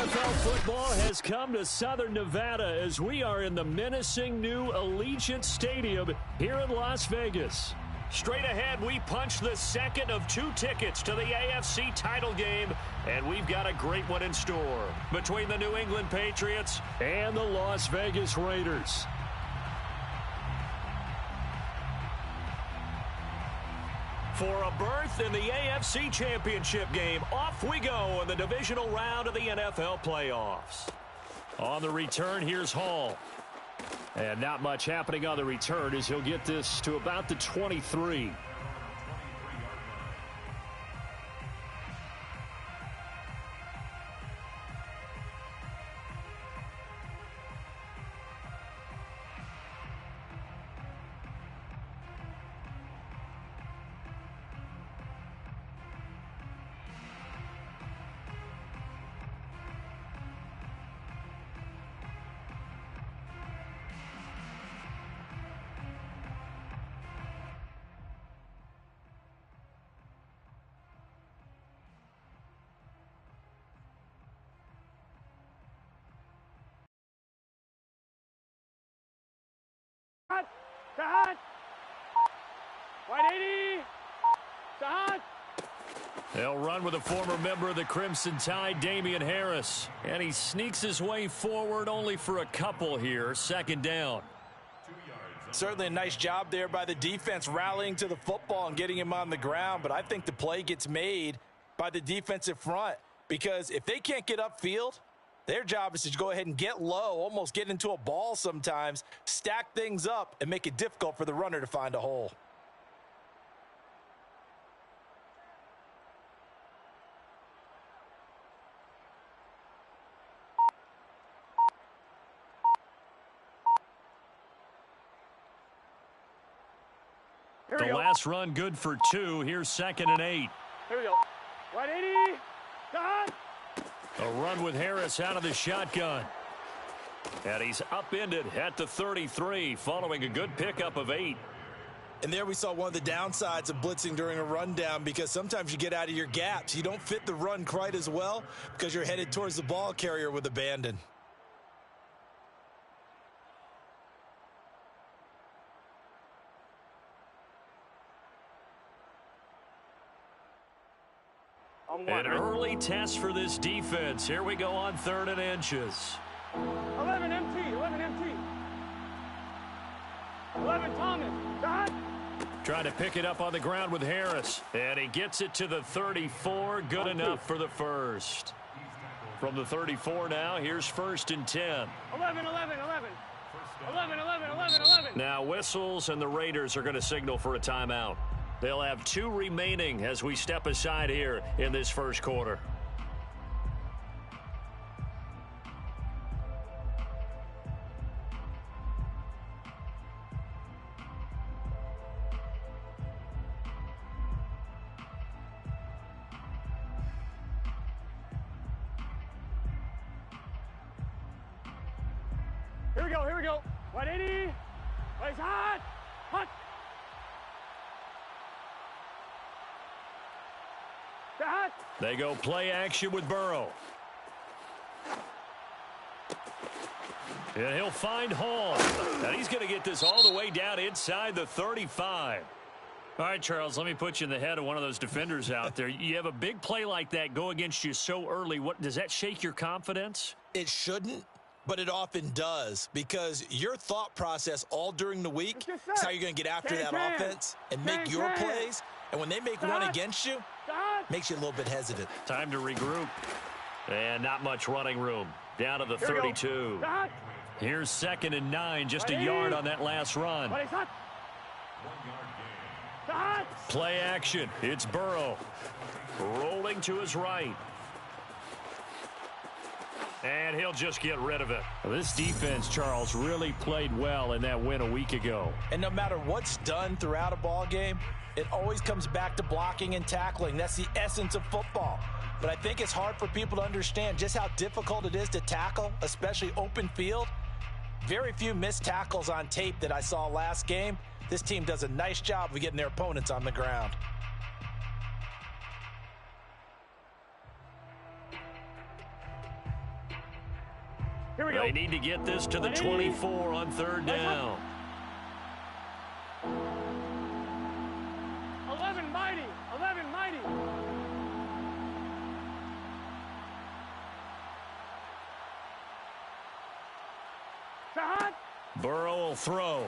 NFL football has come to Southern Nevada as we are in the menacing new Allegiant Stadium here in Las Vegas. Straight ahead, we punch the second of 2 tickets to the AFC title game, and we've got a great one in store between the New England Patriots and the Las Vegas Raiders. For a berth in the AFC Championship game, off we go in the divisional round of the NFL playoffs. On the return, here's Hall. And not much happening on the return as he'll get this to about the 23. Hot. 180. Hot. They'll run with a former member of the Crimson Tide, Damian Harris. And he sneaks his way forward only for a couple here. Second down. Certainly a nice job there by the defense rallying to the football and getting him on the ground. But I think the play gets made by the defensive front because if they can't get upfield, their job is to go ahead and get low, almost get into a ball sometimes, stack things up, and make it difficult for the runner to find a hole. The last run good for 2. Here's 2nd and 8. Here we go. 180. Hot. A run with Harris out of the shotgun. And he's upended at the 33 following a good pickup of 8. And there we saw one of the downsides of blitzing during a rundown because sometimes you get out of your gaps. You don't fit the run quite as well because you're headed towards the ball carrier with abandon. An early test for this defense. Here we go on 3rd and inches. 11 MT. 11 MT. 11 Thomas. Hot. Trying to pick it up on the ground with Harris. And he gets it to the 34. Good enough for the first. From the 34 now, here's 1st and 10. 11. Now whistles and the Raiders are going to signal for a timeout. They'll have 2 remaining as we step aside here in this first quarter. Here we go. 180. Place hot. Hot. They go play action with Burrow. And he'll find Hall. And he's going to get this all the way down inside the 35. All right, Charles, let me put you in the head of one of those defenders out there. You have a big play like that go against you so early. What does that shake your confidence? It shouldn't, but it often does because your thought process all during the week is how you're going to get after that offense and make your plays. And when they make one against you, makes you a little bit hesitant. Time to regroup. And not much running room. Down to the 32. Here's 2nd and 9, just a yard on that last run. Play action. It's Burrow. Rolling to his right. And he'll just get rid of it. This defense, Charles, really played well in that win a week ago. And no matter what's done throughout a ball game, it always comes back to blocking and tackling. That's the essence of football. But I think it's hard for people to understand just how difficult it is to tackle, especially open field. Very few missed tackles on tape that I saw last game. This team does a nice job of getting their opponents on the ground. Here we go. They need to get this to the 24 on third down. 11 mighty. 11 mighty. Shot. Burrow will throw.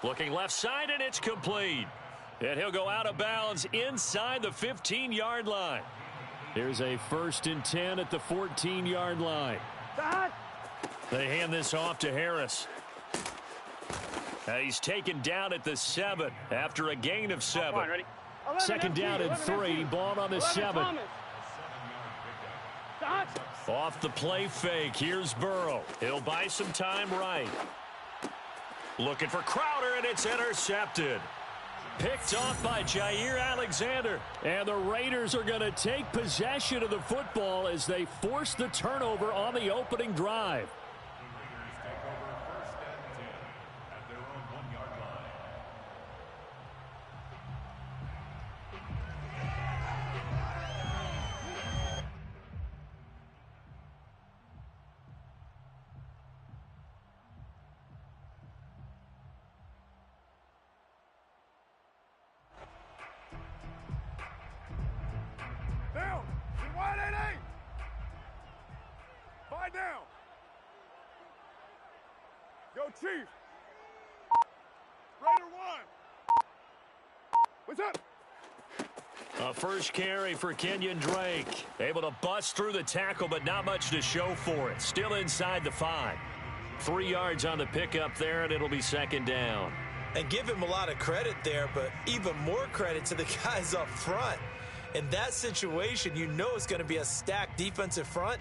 Looking left side, and it's complete. And he'll go out of bounds inside the 15-yard line. Here's a 1st and 10 at the 14-yard line. Shot. They hand this off to Harris. He's taken down at the 7 after a gain of 7. Fine, ready? 2nd down and 3. Ball on the 7. Off the play fake. Here's Burrow. He'll buy some time right. Looking for Crowder, and it's intercepted. Picked off by Jair Alexander. And the Raiders are going to take possession of the football as they force the turnover on the opening drive. Down. Wide 8. Five down. Yo, Chief. Raider 1. What's up? A first carry for Kenyon Drake. Able to bust through the tackle, but not much to show for it. Still inside the 5. 3 yards on the pickup there, and it'll be 2nd down. And give him a lot of credit there, but even more credit to the guys up front. In that situation, you know it's going to be a stacked defensive front.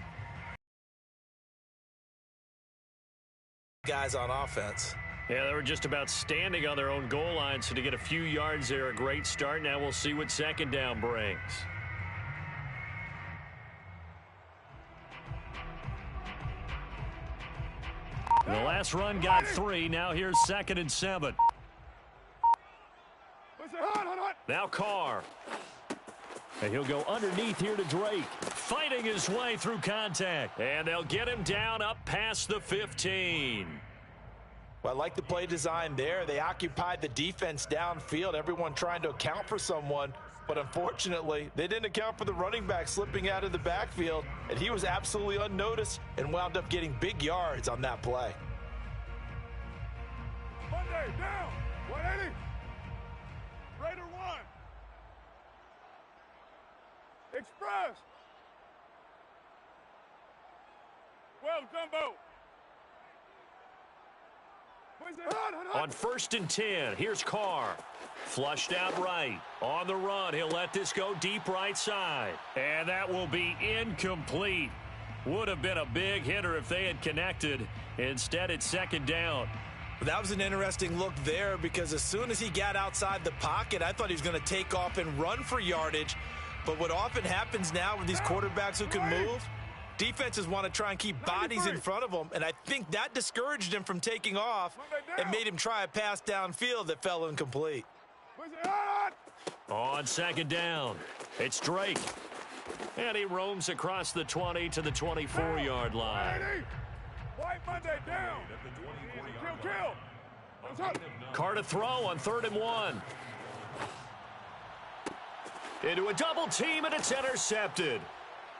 Guys on offense. Yeah, they were just about standing on their own goal line, so to get a few yards there, a great start. Now we'll see what 2nd down brings. The last run got 3. Now here's 2nd and 7. Now Carr. And he'll go underneath here to Drake. Fighting his way through contact. And they'll get him down up past the 15. Well, I like the play design there. They occupied the defense downfield, everyone trying to account for someone. But unfortunately, they didn't account for the running back slipping out of the backfield. And he was absolutely unnoticed and wound up getting big yards on that play. Monday, down. 180. Raider 1. Express. 12 Jumbo. On 1st and 10, here's Carr. Flushed out right. On the run, he'll let this go deep right side. And that will be incomplete. Would have been a big hitter if they had connected. Instead, it's 2nd down. That was an interesting look there because as soon as he got outside the pocket, I thought he was going to take off and run for yardage. But what often happens now with these quarterbacks who can move, defenses want to try and keep bodies in front of them, and I think that discouraged him from taking off and made him try a pass downfield that fell incomplete. On 2nd down, it's Drake. And he roams across the 20 to the 24-yard line. White Monday down. Kill. Carr to throw on 3rd and 1. Into a double team, and it's intercepted.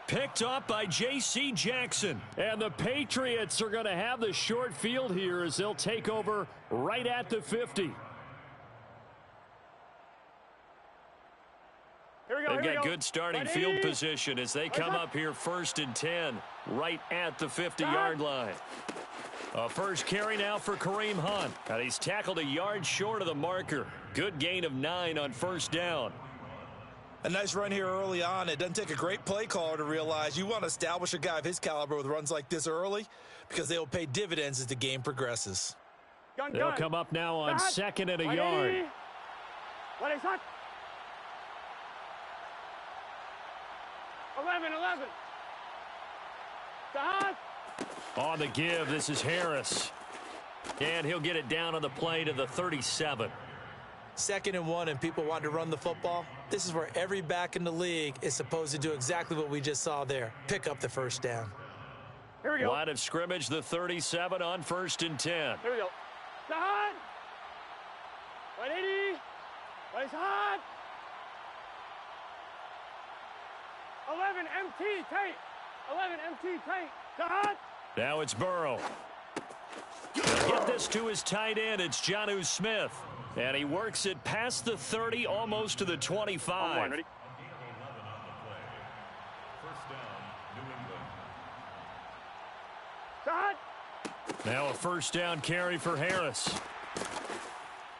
Picked up by J.C. Jackson. And the Patriots are going to have the short field here as they'll take over right at the 50. They've got good starting field position as they come up here 1st and 10 right at the 50-yard line. A first carry now for Kareem Hunt. And he's tackled a yard short of the marker. Good gain of 9 on 1st down. A nice run here early on. It doesn't take a great play caller to realize you want to establish a guy of his caliber with runs like this early because they will pay dividends as the game progresses. They'll come up now on 2nd and a yard. What is that? 11. On the give, this is Harris. And he'll get it down on the play to the 37. 2nd and 1 and people want to run the football, this is where every back in the league is supposed to do exactly what we just saw there. Pick up the first down. Here we go. Line of scrimmage, the 37 on 1st and 10. Here we go. Hot. 180. Place hot. 11 MT tight. 11 MT tight. Hot. Now it's Burrow. He'll get this to his tight end. It's Jonnu Smith. And he works it past the 30, almost to the 25. On one, ready? Hot. Now a first down carry for Harris.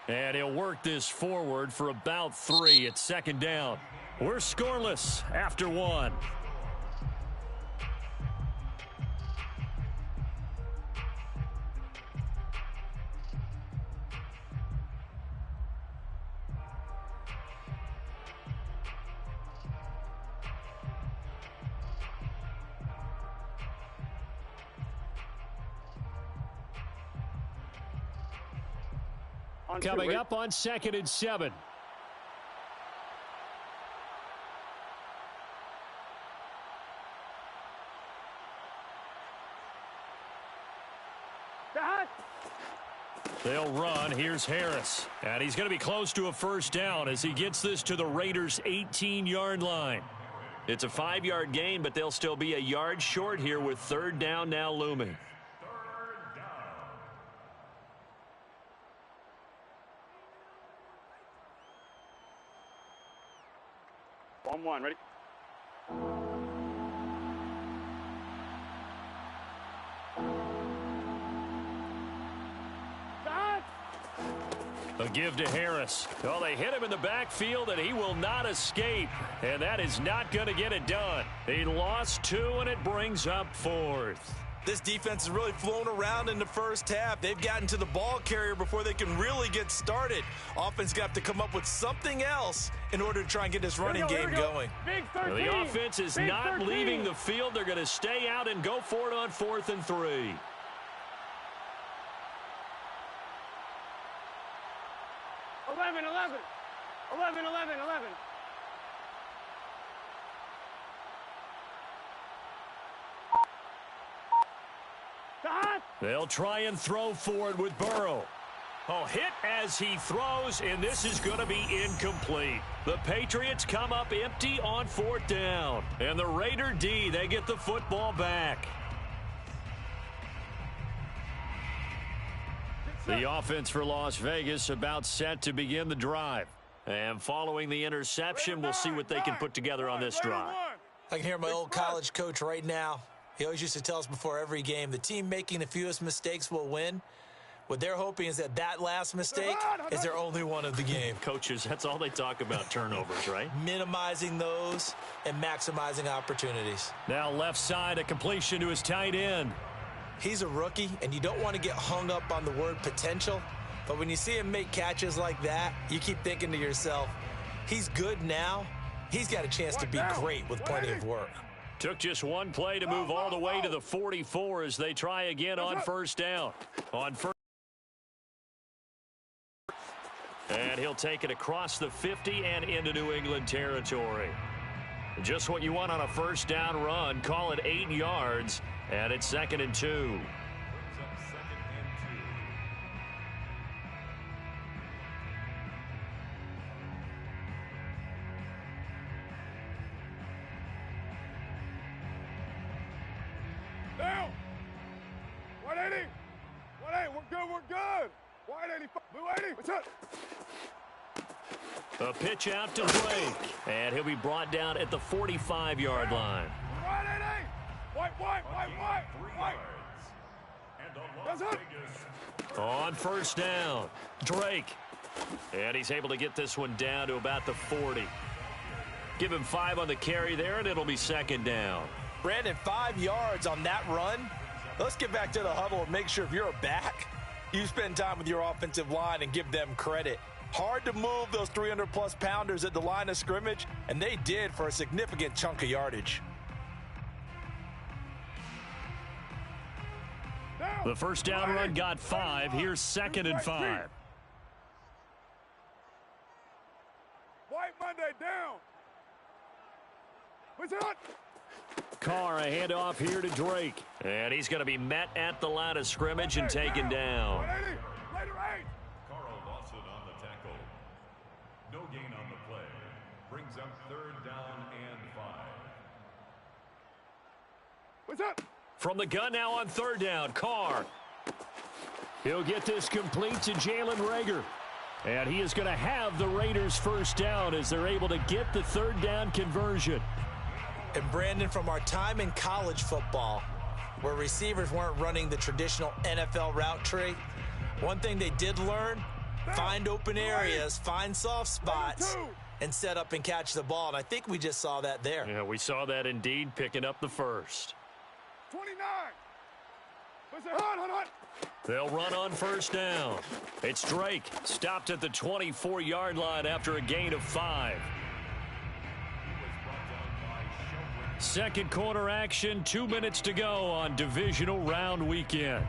And he'll work this forward for about 3 at 2nd down. We're scoreless after 1. Coming up on 2nd and 7. They'll run. Here's Harris. And he's going to be close to a first down as he gets this to the Raiders' 18-yard line. It's a 5-yard gain, but they'll still be a yard short here with 3rd down now looming. On one, ready? A give to Harris. Well, they hit him in the backfield, and he will not escape. And that is not going to get it done. He lost 2, and it brings up 4th. This defense has really flown around in the first half. They've gotten to the ball carrier before they can really get started. Offense got to come up with something else in order to try and get this running game going. Big 13. The offense is Big not 13. leaving the field. They're going to stay out and go for it on 4th and 3. Eleven. 11. They'll try and throw for it with Burrow. Oh, hit as he throws, and this is going to be incomplete. The Patriots come up empty on 4th down. And the Raider D, they get the football back. The offense for Las Vegas about set to begin the drive. And following the interception, we'll see what they can put together on this drive. I can hear my old college coach right now. He always used to tell us before every game, the team making the fewest mistakes will win. What they're hoping is that that last mistake is their only one of the game. Coaches, that's all they talk about, turnovers, right? Minimizing those and maximizing opportunities. Now left side, a completion to his tight end. He's a rookie, and you don't want to get hung up on the word potential. But when you see him make catches like that, you keep thinking to yourself, he's good now. He's got a chance to be great with plenty of work. Took just one play to move all the way to the 44 as they try again on first down. And he'll take it across the 50 and into New England territory. Just what you want on a first down run. Call it 8 yards, and it's 2nd and 2. Down. 180. 180. We're good. 185. Blue 80. What's up? A pitch out to Blake, and he'll be brought down at the 45-yard line. 180. White. 3 yards. That's it. On first down, Drake. And he's able to get this one down to about the 40. Give him 5 on the carry there, and it'll be 2nd down. Brandon, 5 yards on that run. Let's get back to the huddle and make sure if you're a back, you spend time with your offensive line and give them credit. Hard to move those 300-plus pounders at the line of scrimmage, and they did for a significant chunk of yardage. The first down run got 5. Here's 2nd and 5. White Monday down. What's it? Carr, a handoff here to Drake. And he's going to be met at the line of scrimmage and taken down. Later 8. Carl Lawson on the tackle. No gain on the play. Brings up 3rd down and 5. What's up? From the gun now on 3rd down, Carr. He'll get this complete to Jalen Reagor. And he is going to have the Raiders' first down as they're able to get the 3rd down conversion. And Brandon, from our time in college football, where receivers weren't running the traditional NFL route tree, one thing they did learn, find open areas, find soft spots, and set up and catch the ball. And I think we just saw that there. Yeah, we saw that indeed, picking up the first. 29. What's it? Hot. They'll run on 1st down. It's Drake, stopped at the 24-yard line after a gain of 5. Second quarter action, 2 minutes to go on divisional round weekend.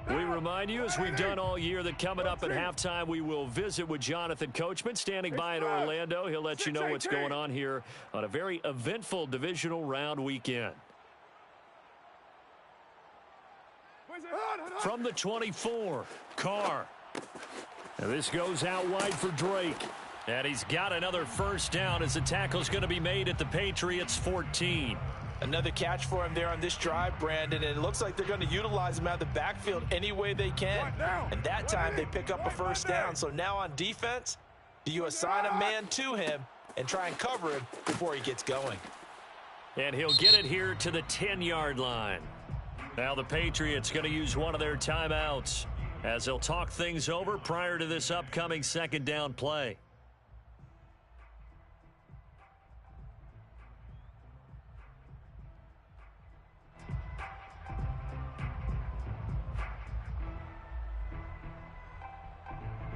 We remind you, as we've done all year, that coming up at halftime, we will visit with Jonathan Coachman, standing by in Orlando. He'll let you know what's going on here on a very eventful divisional round weekend. From the 24, Carr. And this goes out wide for Drake. And he's got another first down as the tackle's going to be made at the Patriots' 14. Another catch for him there on this drive, Brandon, and it looks like they're going to utilize him out of the backfield any way they can. And that time they pick up a first down. So now on defense, do you assign a man to him and try and cover him before he gets going? And he'll get it here to the 10-yard line. Now the Patriots going to use one of their timeouts as they'll talk things over prior to this upcoming 2nd down play.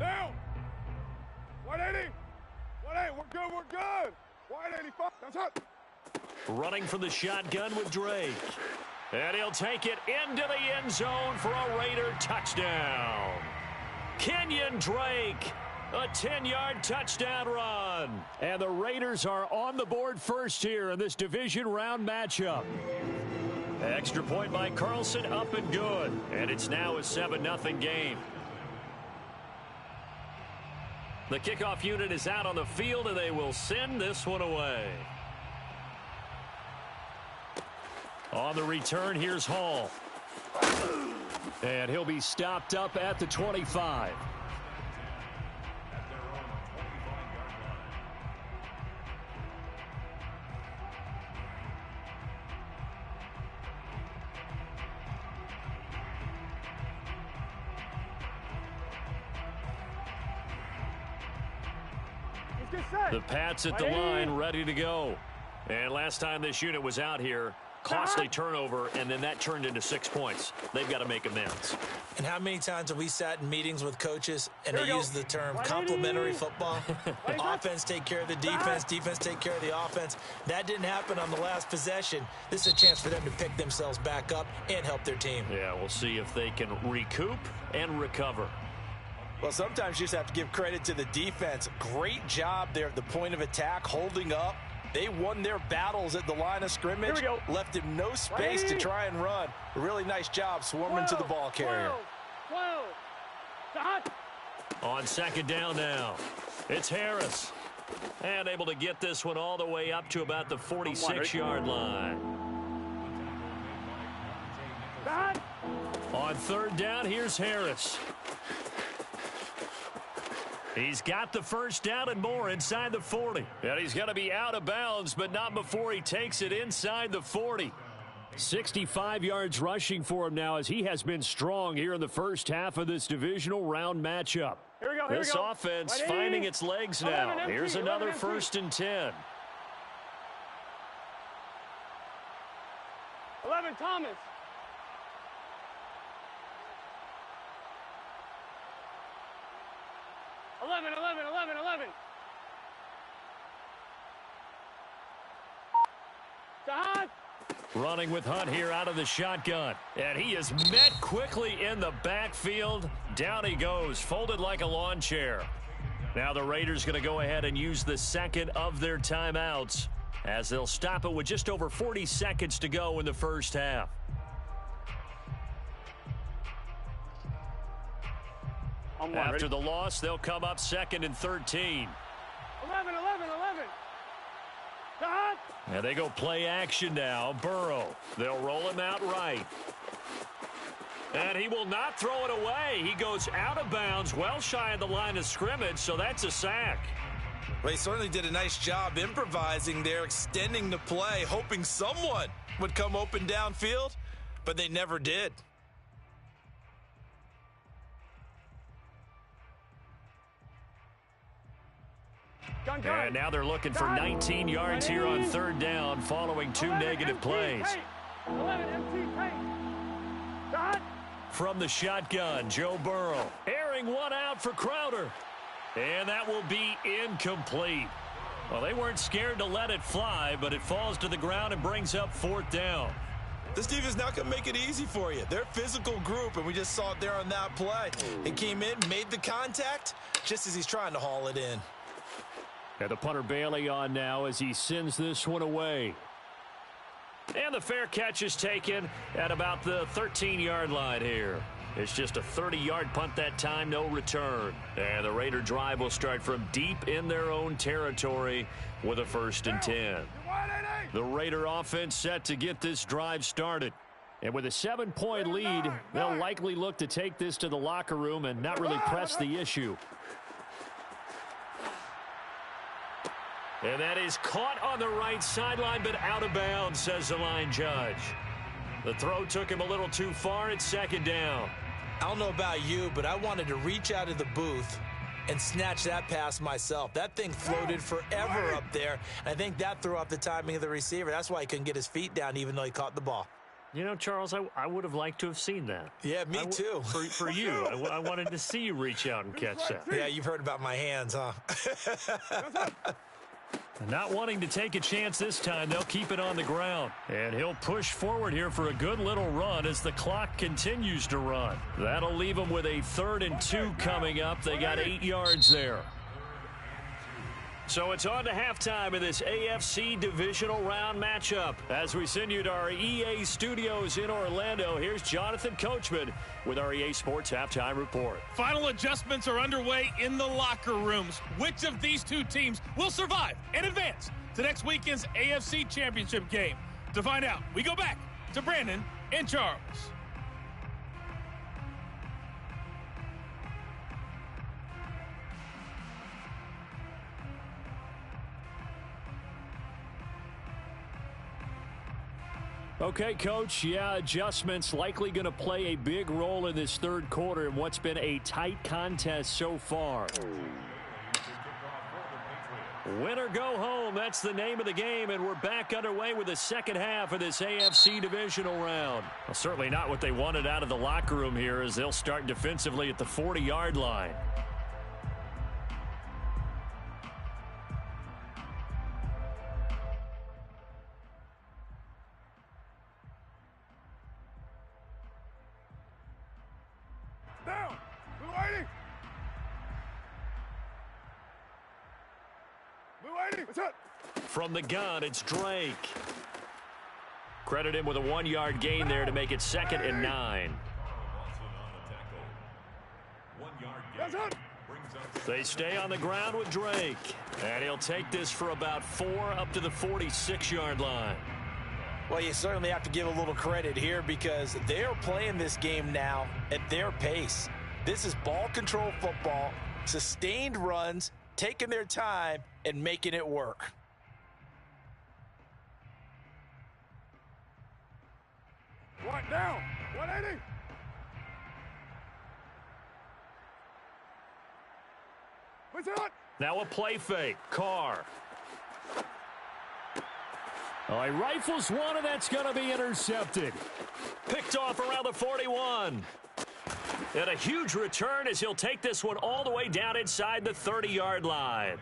Down. 180. 180. We're good. 185. That's up. Running from the shotgun with Drake. And he'll take it into the end zone for a Raider touchdown. Kenyon Drake, a 10-yard touchdown run. And the Raiders are on the board first here in this division round matchup. Extra point by Carlson, up and good. And it's now a 7-0 game. The kickoff unit is out on the field, and they will send this one away. On the return, here's Hall. And he'll be stopped up at the 25. The Pats at the line, ready to go. And last time this unit was out here, costly turnover, and then that turned into 6 points. They've got to make amends. And how many times have we sat in meetings with coaches and they use the term complementary football? Offense take care of the defense, defense take care of the offense. That didn't happen on the last possession. This is a chance for them to pick themselves back up and help their team. Yeah, we'll see if they can recoup and recover. Well, sometimes you just have to give credit to the defense. Great job there at the point of attack, holding up. They won their battles at the line of scrimmage, left him no space to try and run. A really nice job swarming to the ball carrier. On second down now, it's Harris. And able to get this one all the way up to about the 46-yard line. On third down, here's Harris. He's got the first down and more inside the 40. And he's going to be out of bounds, but not before he takes it inside the 40. 65 yards rushing for him now as he has been strong here in the first half of this divisional round matchup. Here we go, this offense finding its legs now. Here's another 1st and 10. 11, Thomas. Eleven. Sahad. Running with Hunt here out of the shotgun. And he is met quickly in the backfield. Down he goes, folded like a lawn chair. Now the Raiders going to go ahead and use the second of their timeouts as they'll stop it with just over 40 seconds to go in the first half. After the loss, they'll come up 2nd and 13. 11. And they go play action now. Burrow. They'll roll him out right. And he will not throw it away. He goes out of bounds, well shy of the line of scrimmage, so that's a sack. Well, he certainly did a nice job improvising there, extending the play, hoping someone would come open downfield, but they never did. And now they're looking for 19 yards here on 3rd down following 2 negative plays. From the shotgun, Joe Burrow airing one out for Crowder. And that will be incomplete. Well, they weren't scared to let it fly, but it falls to the ground and brings up 4th down. This defense not going to make it easy for you. They're a physical group, and we just saw it there on that play. He came in, made the contact, just as he's trying to haul it in. And the punter Bailey on now as he sends this one away. And the fair catch is taken at about the 13-yard line here. It's just a 30-yard punt that time, no return. And the Raider drive will start from deep in their own territory with a 1st and 10. The Raider offense set to get this drive started. And with a 7-point lead, they'll likely look to take this to the locker room and not really press the issue. And that is caught on the right sideline, but out of bounds, says the line judge. The throw took him a little too far. It's 2nd down. I don't know about you, but I wanted to reach out of the booth and snatch that pass myself. That thing floated forever up there. And I think that threw off the timing of the receiver. That's why he couldn't get his feet down even though he caught the ball. You know, Charles, I would have liked to have seen that. Yeah, me too. For you, I wanted to see you reach out and catch that. Yeah, you've heard about my hands, huh? Not wanting to take a chance this time, they'll keep it on the ground. And he'll push forward here for a good little run as the clock continues to run. That'll leave them with a 3rd and 2 coming up. They got 8 yards there. So it's on to halftime in this AFC divisional round matchup. As we send you to our EA studios in Orlando, here's Jonathan Coachman with our EA Sports Halftime Report. Final adjustments are underway in the locker rooms. Which of these 2 teams will survive and advance to next weekend's AFC Championship game? To find out, we go back to Brandon and Charles. Okay, Coach, yeah, adjustments likely going to play a big role in this 3rd quarter in what's been a tight contest so far. Win or go home, that's the name of the game, and we're back underway with the 2nd half of this AFC divisional round. Well, certainly not what they wanted out of the locker room here as they'll start defensively at the 40-yard line. Down. Blue 80. Blue 80. What's up? From the gun, it's Drake. Credit him with a 1-yard gain there to make it 2nd and 9. That's up. They stay on the ground with Drake. And he'll take this for about 4 up to the 46-yard line. Well, you certainly have to give a little credit here because they're playing this game now at their pace. This is ball control football, sustained runs, taking their time, and making it work. One down. 180. What's up? Now a play fake. Carr. Oh, he rifles one, and that's going to be intercepted. Picked off around the 41. And a huge return as he'll take this one all the way down inside the 30-yard line.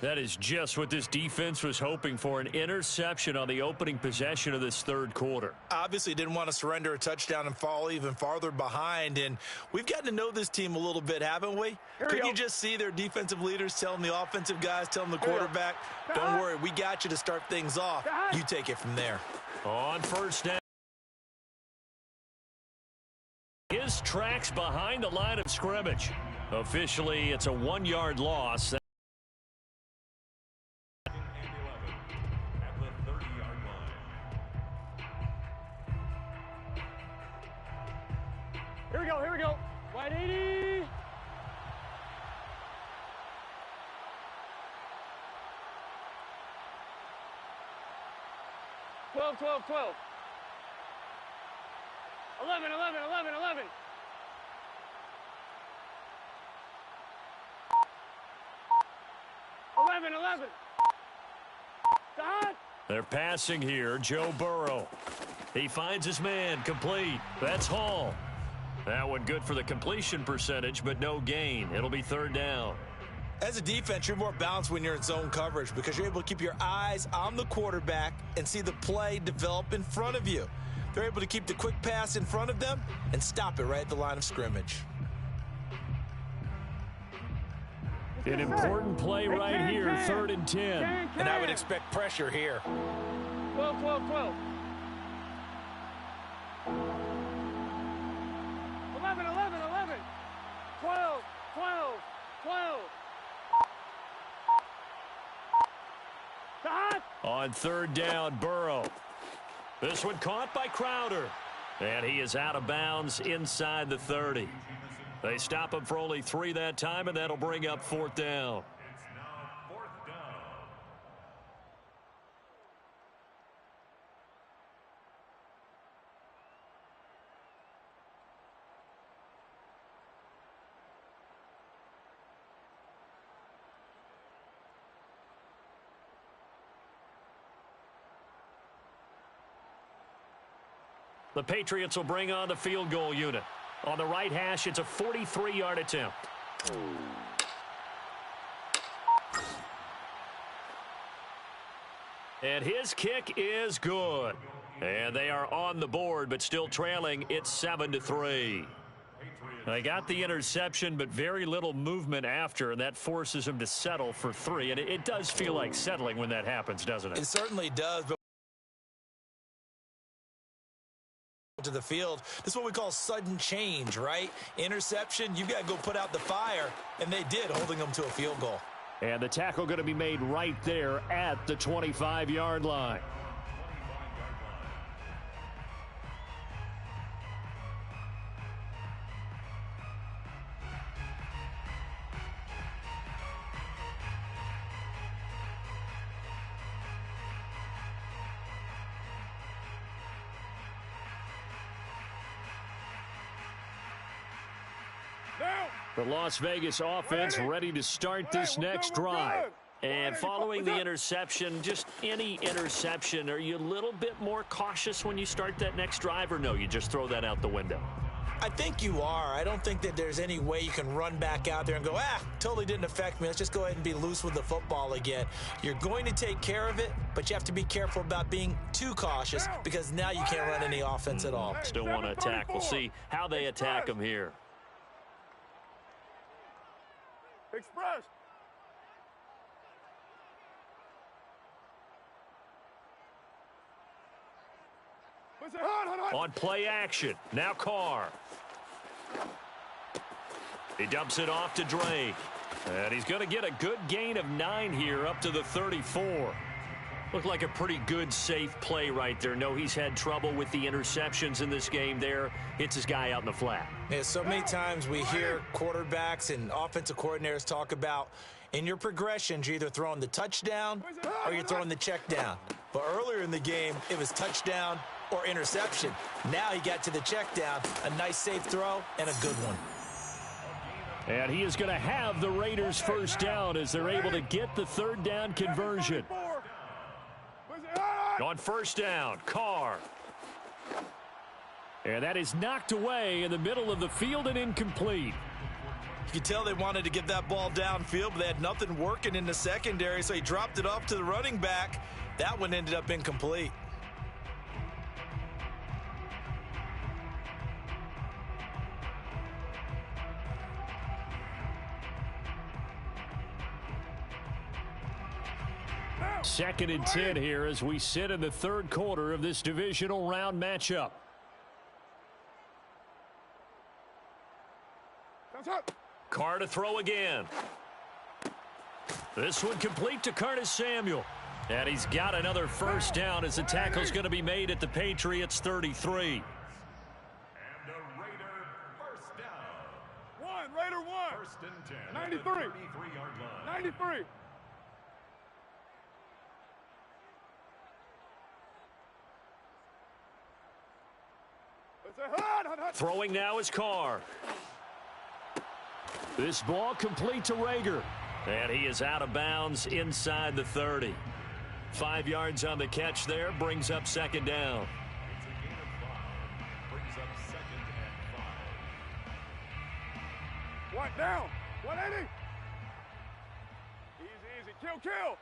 That is just what this defense was hoping for, an interception on the opening possession of this third quarter. Obviously didn't want to surrender a touchdown and fall even farther behind, and we've gotten to know this team a little bit, haven't we? Couldn't you just see their defensive leaders telling the offensive guys, telling the quarterback, don't worry, we got you to start things off. You take it from there. On first down. His tracks behind the line of scrimmage. Officially, it's a 1-yard loss. Here we go. Wide 80. Twelve. 11. 11. Dot. They're passing here. Joe Burrow. He finds his man. Complete. That's Hall. That one good for the completion percentage, but no gain. It'll be third down. As a defense, you're more balanced when you're in zone coverage because you're able to keep your eyes on the quarterback and see the play develop in front of you. They're able to keep the quick pass in front of them and stop it right at the line of scrimmage. An important play right here, 3rd and 10. And I would expect pressure here. 12. 11. 12. Dot. On third down, Burrow. This one caught by Crowder. And he is out of bounds inside the 30. They stop him for only 3 that time, and that'll bring up 4th down. It's now 4th down. The Patriots will bring on the field goal unit. On the right hash, it's a 43-yard attempt. And his kick is good. And they are on the board, but still trailing. It's 7-3. They got the interception, but very little movement after, and that forces them to settle for 3. And it does feel like settling when that happens, doesn't it? It certainly does, but to the field. This is what we call sudden change, right? Interception, you got to go put out the fire, and they did, holding them to a field goal. And the tackle going to be made right there at the 25-yard line. The Las Vegas offense ready to start this next drive. And following the interception, just any interception, are you a little bit more cautious when you start that next drive, or no, you just throw that out the window? I think you are. I don't think that there's any way you can run back out there and go, totally didn't affect me. Let's just go ahead and be loose with the football again. You're going to take care of it, but you have to be careful about being too cautious because now you can't run any offense at all. Still want to attack. We'll see how they attack them here. Express. On play action, now Carr. He dumps it off to Drake. And he's going to get a good gain of 9 here up to the 34. Looked like a pretty good, safe play right there. No, he's had trouble with the interceptions in this game there. Hits his guy out in the flat. Yeah, so many times we hear quarterbacks and offensive coordinators talk about in your progressions, you're either throwing the touchdown or you're throwing the check down. But earlier in the game, it was touchdown or interception. Now he got to the check down, a nice safe throw and a good one. And he is going to have the Raiders first down as they're able to get the third down conversion. On first down, Carr. And that is knocked away in the middle of the field and incomplete. You could tell they wanted to get that ball downfield, but they had nothing working in the secondary, so he dropped it off to the running back. That one ended up incomplete. Second and 10 here as we sit in the third quarter of this divisional round matchup. Carr to throw again. This one complete to Curtis Samuel. And he's got another first down as the tackle's going to be made at the Patriots 33. And a Raider first down. Raider one. First and 10. 93. 33-yard line. 93. Throwing now is Carr. This ball complete to Rager. And he is out of bounds inside the 30. 5 yards on the catch there, brings up second down. It's a gain of 5. Brings up second and 5. One down. 180. Easy. Kill.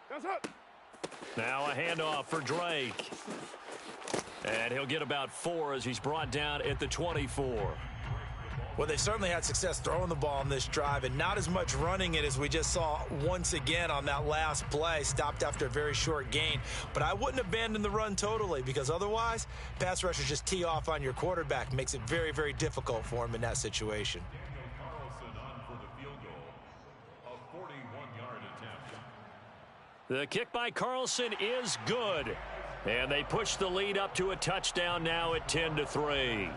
That's it. Now a handoff for Drake. And he'll get about 4 as he's brought down at the 24. Well, they certainly had success throwing the ball on this drive and not as much running it as we just saw once again on that last play. Stopped after a very short gain. But I wouldn't abandon the run totally because otherwise, pass rushers just tee off on your quarterback. Makes it very, very difficult for him in that situation. Daniel Carlson on for the field goal. A 41-yard attempt. The kick by Carlson is good. And they push the lead up to a touchdown now at 10-3.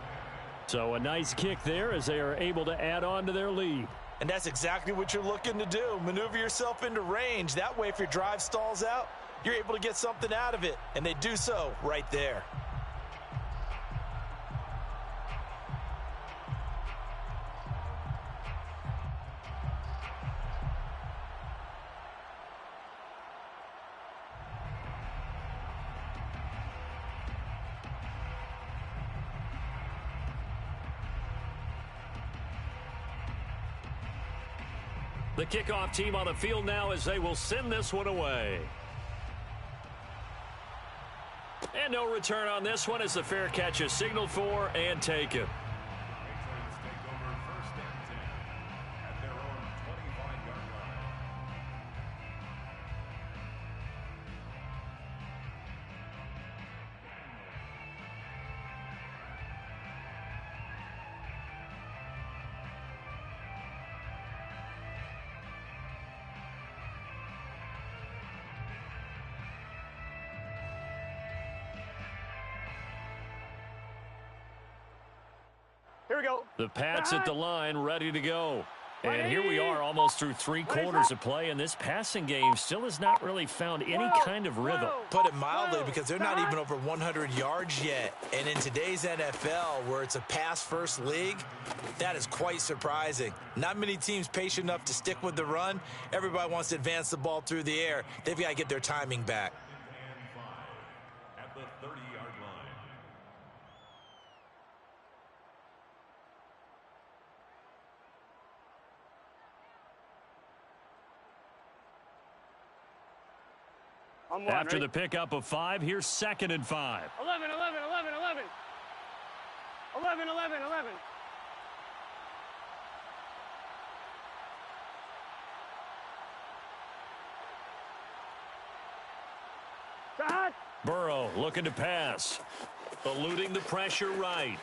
So a nice kick there as they are able to add on to their lead. And that's exactly what you're looking to do. Maneuver yourself into range. That way, if your drive stalls out, you're able to get something out of it. And they do so right there. The kickoff team on the field now as they will send this one away. And no return on this one as the fair catch is signaled for and taken. Patriots take over first and 10 at their own 25-yard line. Here we go. The Pats at the line, ready to go. And here we are almost through 3 quarters of play, and this passing game still has not really found any kind of rhythm. Put it mildly, because they're not even over 100 yards yet. And in today's NFL, where it's a pass-first league, that is quite surprising. Not many teams patient enough to stick with the run. Everybody wants to advance the ball through the air. They've got to get their timing back. And 5 at the 30-yard line. After the pickup of 5, here's second and 5. 11. 11. Burrow looking to pass. Eluding the pressure right.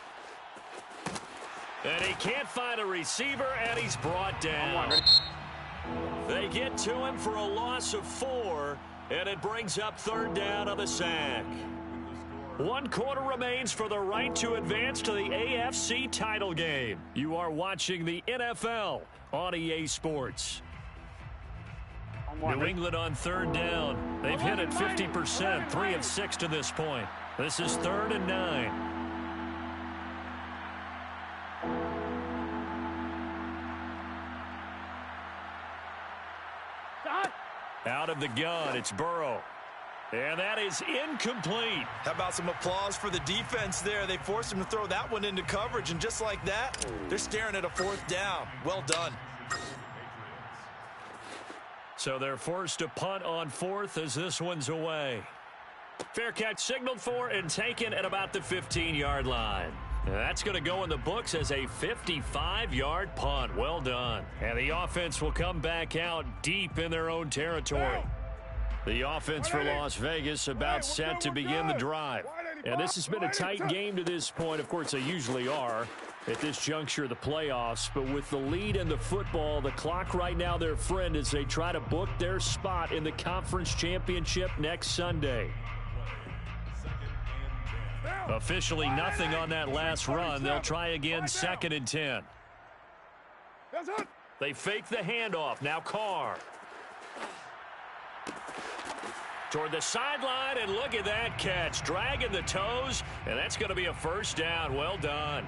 And he can't find a receiver, and he's brought down. They get to him for a loss of 4, and it brings up third down on the sack. 1 quarter remains for the right to advance to the AFC title game. You are watching the NFL on EA Sports. New England on third down. They've hit it 50%, 3 of 6 to this point. This is 3rd and 9. Out of the gun, it's Burrow. And that is incomplete. How about some applause for the defense there? They forced him to throw that one into coverage, and just like that, they're staring at a fourth down. Well done. So they're forced to punt on fourth as this one's away. Fair catch signaled for and taken at about the 15-yard line. That's going to go in the books as a 55-yard punt. Well done. And the offense will come back out deep in their own territory. The offense for Las Vegas about set to begin the drive. And this has been a tight game to this point. Of course, they usually are at this juncture of the playoffs. But with the lead in the football, the clock right now their friend as they try to book their spot in the conference championship next Sunday. Officially nothing on that last run. They'll try again 2nd and 10. They fake the handoff. Now Carr. Toward the sideline, and look at that catch. Dragging the toes, and that's going to be a first down. Well done.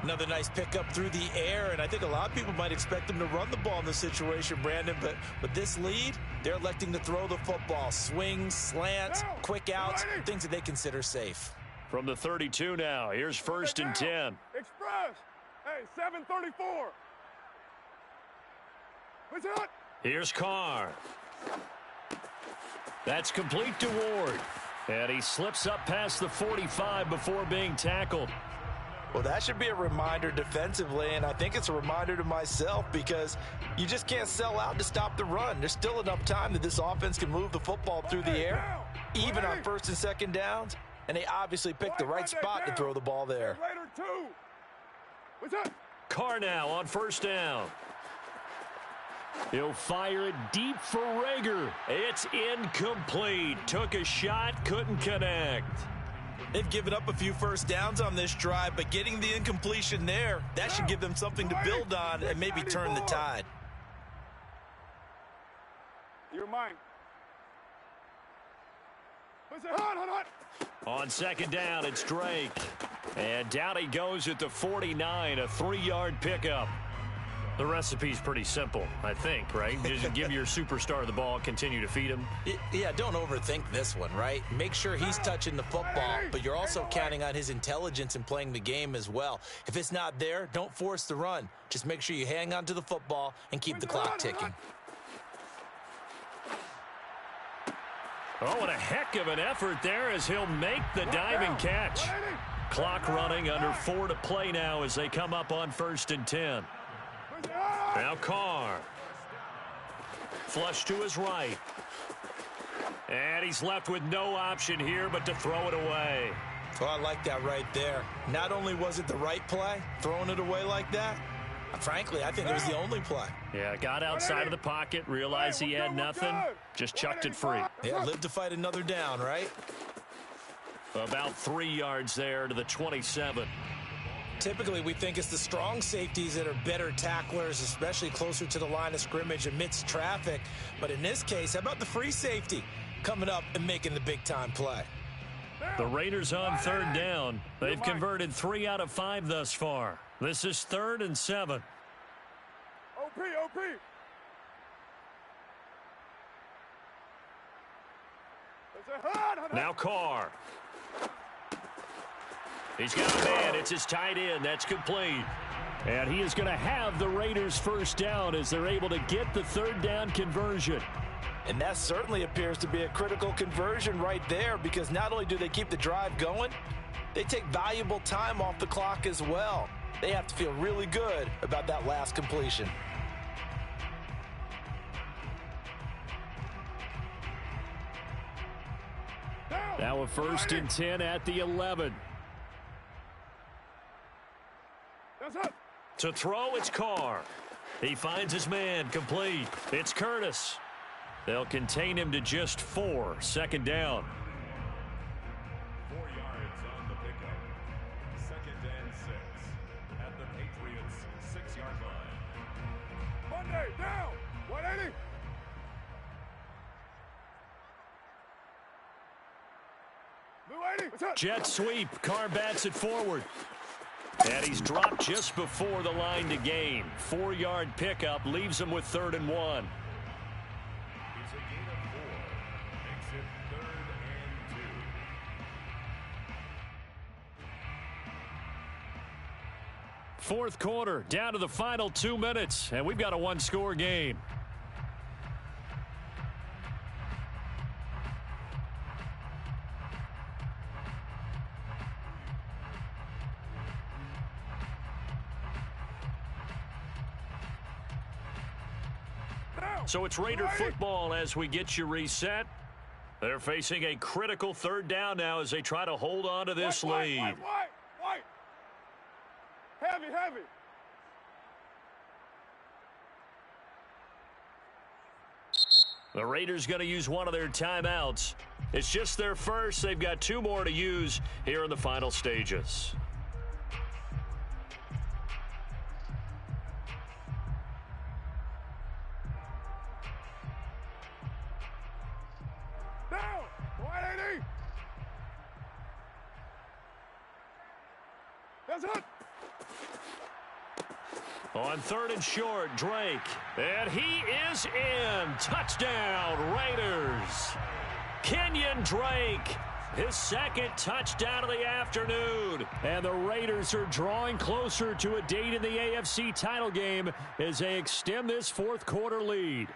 Another nice pickup through the air, and I think a lot of people might expect them to run the ball in this situation, Brandon, but with this lead, they're electing to throw the football. Swings, slants, quick outs, things that they consider safe. From the 32 now, here's 1st and 10. Express. Hey, 734. What's up? Here's Carr. That's complete to Ward. And he slips up past the 45 before being tackled. Well, that should be a reminder defensively, and I think it's a reminder to myself because you just can't sell out to stop the run. There's still enough time that this offense can move the football through the air, even on 1st and 2nd downs, and they obviously picked the right spot to throw the ball there. Carr now on 1st down. He'll fire it deep for Rager. It's incomplete. Took a shot, couldn't connect. They've given up a few first downs on this drive, but getting the incompletion there, that should give them something to build on and maybe turn the tide. You're mine. On 2nd down, it's Drake. And down he goes at the 49, a 3-yard pickup. The recipe's pretty simple, I think, right? Just give your superstar the ball, continue to feed him. Yeah, don't overthink this one, right? Make sure he's touching the football, but you're also counting on his intelligence in playing the game as well. If it's not there, don't force the run. Just make sure you hang on to the football and keep the clock ticking. Oh, what a heck of an effort there as he'll make the diving catch. Clock running, under 4 to play now as they come up on 1st and 10. Now Carr. Flush to his right. And he's left with no option here but to throw it away. Oh, I like that right there. Not only was it the right play, throwing it away like that, frankly, I think it was the only play. Yeah, got outside of the pocket, realized he had nothing, just chucked it free. Yeah, lived to fight another down, right? About 3 yards there to the 27. Typically, we think it's the strong safeties that are better tacklers, especially closer to the line of scrimmage amidst traffic. But in this case, how about the free safety coming up and making the big-time play? The Raiders on 3rd down. They've converted 3 out of 5 thus far. This is 3rd and 7. OP. Now Carr. He's got a man. It's his tight end. That's complete. And he is going to have the Raiders' first down as they're able to get the 3rd down conversion. And that certainly appears to be a critical conversion right there because not only do they keep the drive going, they take valuable time off the clock as well. They have to feel really good about that last completion. Now a 1st and 10 at the 11. To throw, it's Carr. He finds his man, complete. It's Curtis. They'll contain him to just 4, 2nd down. 4 yards on the pickup. 2nd and 6 at the Patriots' 6-yard line. Monday, down. 180. Jet sweep. Carr bats it forward. And he's dropped just before the line to gain. 4-yard pickup leaves him with 3rd and 1. It's a gain of 4. Makes it 3rd Fourth quarter, down to the final 2 minutes, and we've got a one-score game. So it's Raider football as we get you reset. They're facing a critical third down now as they try to hold on to this lead. White. Heavy. The Raiders going to use one of their timeouts. It's just their first. They've got 2 more to use here in the final stages. Down. 180. That's it. On third and short, Drake. And he is in. Touchdown, Raiders. Kenyon Drake, his second touchdown of the afternoon. And the Raiders are drawing closer to a date in the AFC title game as they extend this fourth quarter lead.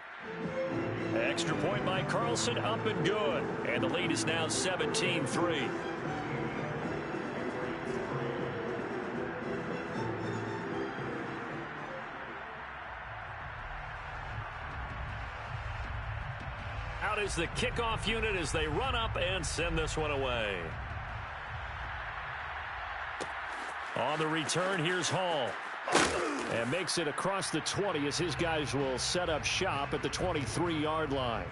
Extra point by Carlson, up and good. And the lead is now 17-3. Out is the kickoff unit as they run up and send this one away. On the return, here's Hall. And makes it across the 20 as his guys will set up shop at the 23-yard line.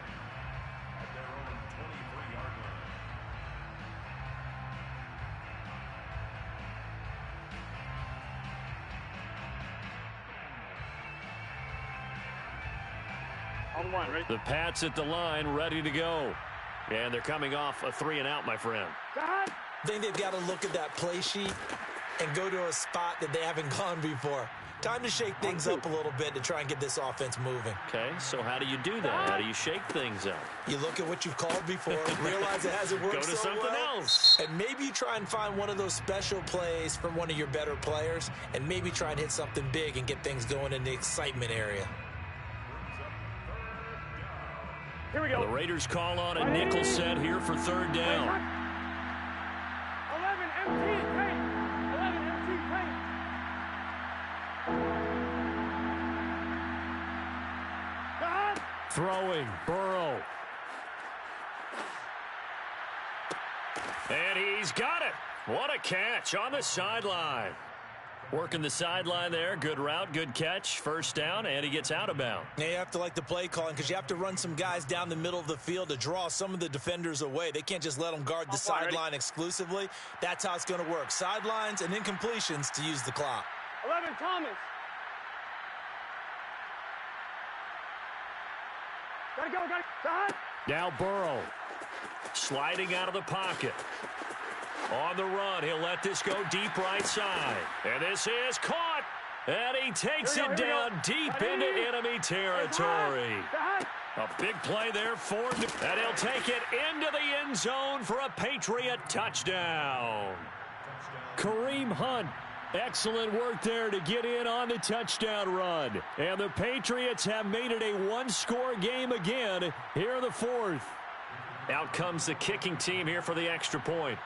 The Pats at the line, ready to go. And they're coming off a 3-and-out, my friend. I think they've got to look at that play sheet and go to a spot that they haven't gone before. Time to shake things up a little bit to try and get this offense moving. Okay, so how do you do that? How do you shake things up? You look at what you've called before, realize it hasn't worked Go to so something well, else. and maybe you try and find one of those special plays from one of your better players, and maybe try and hit something big and get things going in the excitement area. Here we go. The Raiders call on a nickel set here for third down. 11 MT paint. 11 MT paint. Throwing, Burrow. And he's got it. What a catch on the sideline. Working the sideline there. Good route, good catch. First down, and he gets out of bounds. Yeah, you have to like the play calling because you have to run some guys down the middle of the field to draw some of the defenders away. They can't just let them guard the sideline exclusively. That's how it's going to work. Sidelines and incompletions to use the clock. 11 Thomas. Gotta go. Now Burrow. Sliding out of the pocket. On the run, he'll let this go deep right side. And this is caught. And he takes it down deep into enemy territory. A big play there for him. And he'll take it into the end zone for a Patriot touchdown. Kareem Hunt. Excellent work there to get in on the touchdown run. And the Patriots have made it a one-score game again here in the fourth. Out comes the kicking team here for the extra point.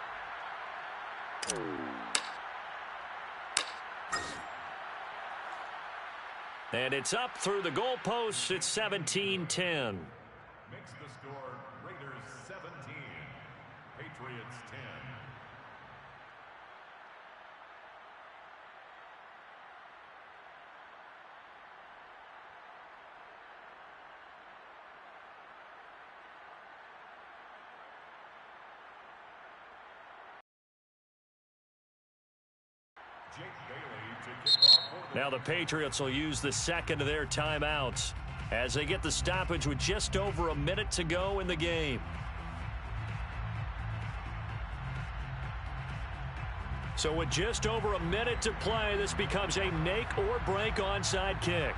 And it's up through the goalposts. It's 17-10. Makes the score Raiders 17, Patriots 10. Now the Patriots will use the second of their timeouts as they get the stoppage with just over a minute to go in the game. So with just over a minute to play, this becomes a make or break onside kick.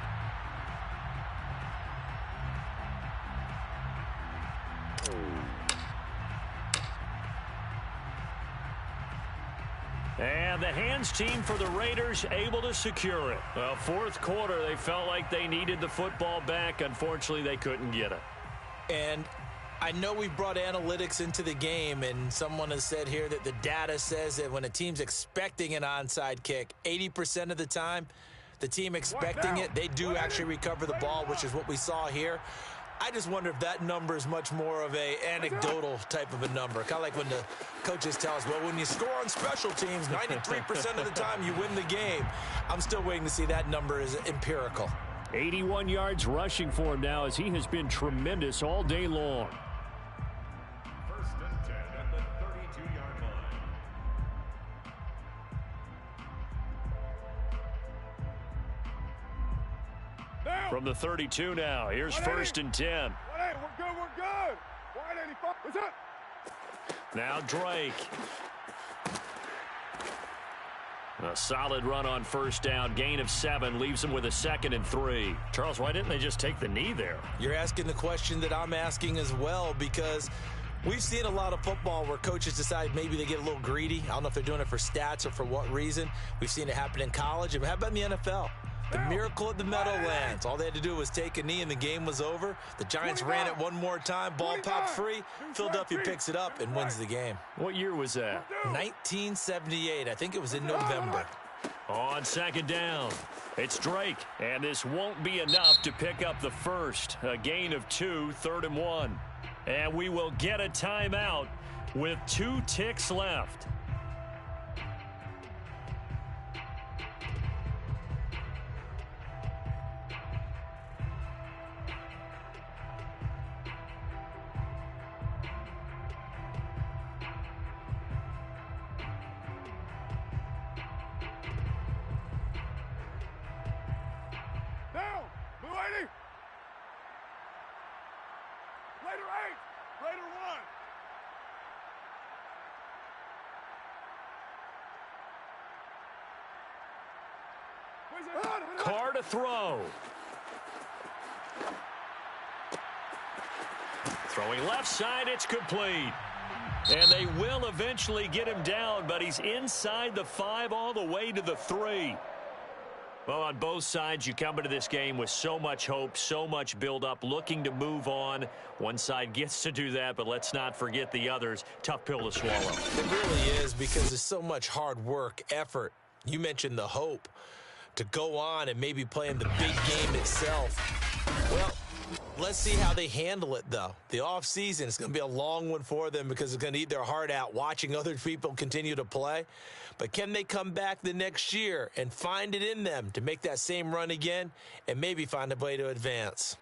And the hands team for the Raiders able to secure it. Well, fourth quarter, they felt like they needed the football back. Unfortunately, they couldn't get it. And I know we brought analytics into the game, and someone has said here that the data says that when a team's expecting an onside kick, 80% of the time, the team expecting it, they do actually recover the ball, which is what we saw here. I just wonder if that number is much more of a anecdotal type of a number. Kind of like when the coaches tell us, well, when you score on special teams, 93% of the time you win the game. I'm still waiting to see that number is empirical. 81 yards rushing for him now as he has been tremendous all day long. First and 10 at the 32-yard line. From the 32 now, here's first and 10. We're good, we're good. 185. What's up? Now Drake. A solid run on first down. Gain of 7 leaves him with a 2nd and 3. Charles, why didn't they just take the knee there? You're asking the question that I'm asking as well, because we've seen a lot of football where coaches decide maybe they get a little greedy. I don't know if they're doing it for stats or for what reason. We've seen it happen in college. And how about in the NFL? The miracle at the Meadowlands. All they had to do was take a knee and the game was over. The Giants ran it one more time. Ball popped free. Philadelphia picks it up and wins the game. What year was that? 1978. I think it was in November. On second down, it's Drake. And this won't be enough to pick up the first. A gain of 2, 3rd and 1. And we will get a timeout with 2 ticks left. Carr to throw. Throwing left side, it's complete. And they will eventually get him down, but he's inside the 5 all the way to the 3. Well, on both sides, you come into this game with so much hope, so much build-up, looking to move on. One side gets to do that, but let's not forget the others. Tough pill to swallow. It really is, because there's so much hard work, effort. You mentioned the hope to go on and maybe play in the big game itself. Well, let's see how they handle it, though. The offseason is going to be a long one for them because it's going to eat their heart out watching other people continue to play. But can they come back the next year and find it in them to make that same run again and maybe find a way to advance?